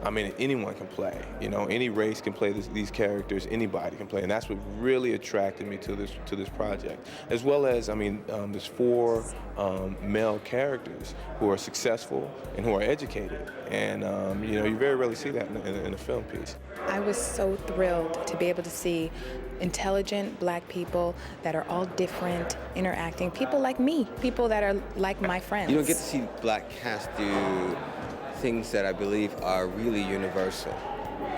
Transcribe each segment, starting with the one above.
I mean, anyone can play. You know, any race can play these characters. Anybody can play, and that's what really attracted me to this project. As well as, I mean, there's 4 male characters who are successful and who are educated, and you know, you very rarely see that in a film piece. I was so thrilled to be able to see intelligent black people that are all different, interacting, people like me, people that are like my friends. You don't get to see black cast do things that I believe are really universal,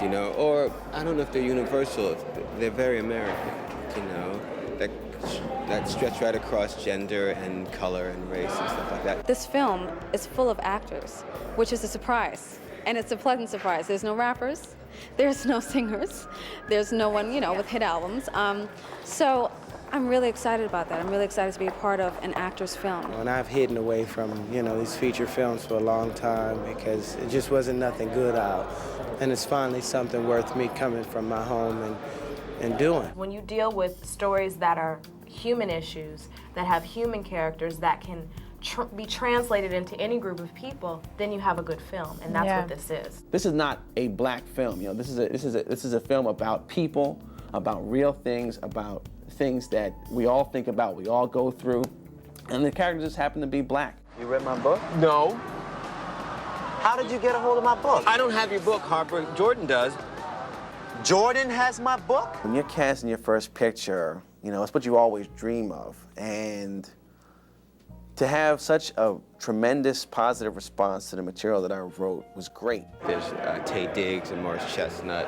you know, or I don't know if they're universal, they're very American, you know, that stretch right across gender and color and race and stuff like that. This film is full of actors, which is a surprise, and it's a pleasant surprise. There's no rappers, there's no singers, there's no one, you know, with hit albums. So I'm really excited about that. I'm really excited to be a part of an actor's film. And I've hidden away from, you know, these feature films for a long time because it just wasn't nothing good out. And it's finally something worth me coming from my home and doing. When you deal with stories that are human issues, that have human characters that can be translated into any group of people, then you have a good film, and that's what this is. This is not a black film, you know. This is a film about people, about real things, about things that we all think about, we all go through, and the characters just happen to be black. You read my book? No. How did you get a hold of my book? I don't have your book, Harper. Jordan does. Jordan has my book? When you're casting your first picture, you know, it's what you always dream of, and to have such a tremendous positive response to the material that I wrote was great. There's Taye Diggs and Morris Chestnut,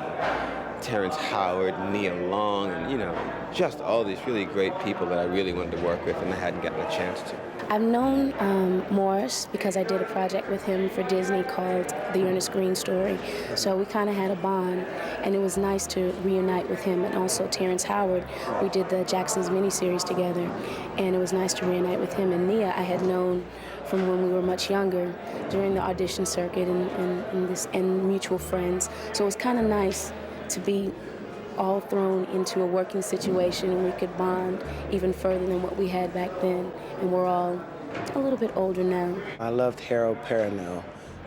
Terrence Howard, Nia Long, and, you know, just all these really great people that I really wanted to work with and I hadn't gotten a chance to. I've known Morris because I did a project with him for Disney called The Ernest Green Story. So we kind of had a bond, and it was nice to reunite with him. And also Terrence Howard, we did the Jackson's miniseries together, and it was nice to reunite with him. And Nia I had known from when we were much younger during the audition circuit and mutual friends. So it was kind of nice to be all thrown into a working situation, and we could bond even further than what we had back then, and we're all a little bit older now. I loved Harold Perrineau.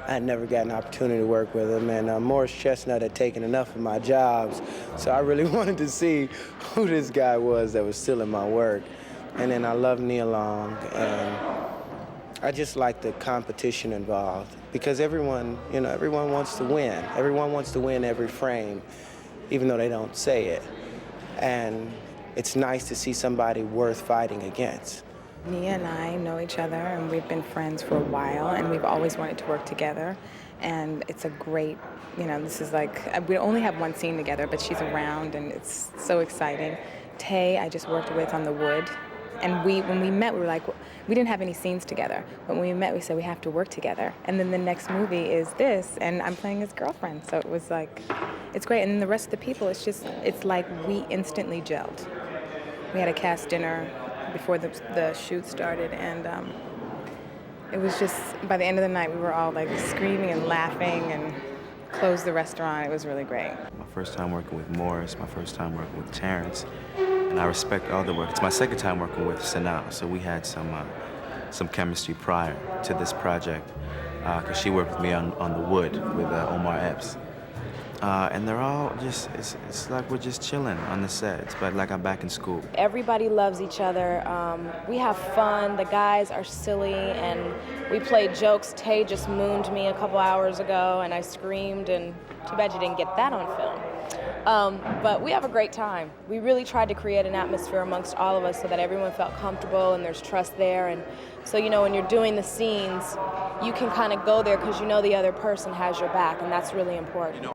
I had never gotten an opportunity to work with him, and Morris Chestnut had taken enough of my jobs, so I really wanted to see who this guy was that was stealing my work. And then I loved Nia Long, and I just like the competition involved, because everyone, you know, everyone wants to win. Everyone wants to win every frame, even though they don't say it. And it's nice to see somebody worth fighting against. Nia and I know each other, and we've been friends for a while, and we've always wanted to work together. And it's a great, you know, this is like, we only have one scene together, but she's around, and it's so exciting. Taye, I just worked with on The Wood. And when we met, we were like, we didn't have any scenes together. But when we met, we said we have to work together. And then the next movie is this, and I'm playing his girlfriend. So it was like, it's great. And then the rest of the people, it's like we instantly gelled. We had a cast dinner before the shoot started, and it was just, by the end of the night, we were all like screaming and laughing and closed the restaurant. It was really great. My first time working with Morris, my first time working with Terrence, and I respect all the work. It's my second time working with Sanaa, so we had some chemistry prior to this project, because she worked with me on The Wood with Omar Epps. And they're all just, it's like we're just chilling on the set. It's like I'm back in school. Everybody loves each other. We have fun. The guys are silly, and we play jokes. Taye just mooned me a couple hours ago, and I screamed, and too bad you didn't get that on film. But we have a great time. We really tried to create an atmosphere amongst all of us so that everyone felt comfortable and there's trust there. And so, you know, when you're doing the scenes, you can kind of go there because you know the other person has your back, and that's really important.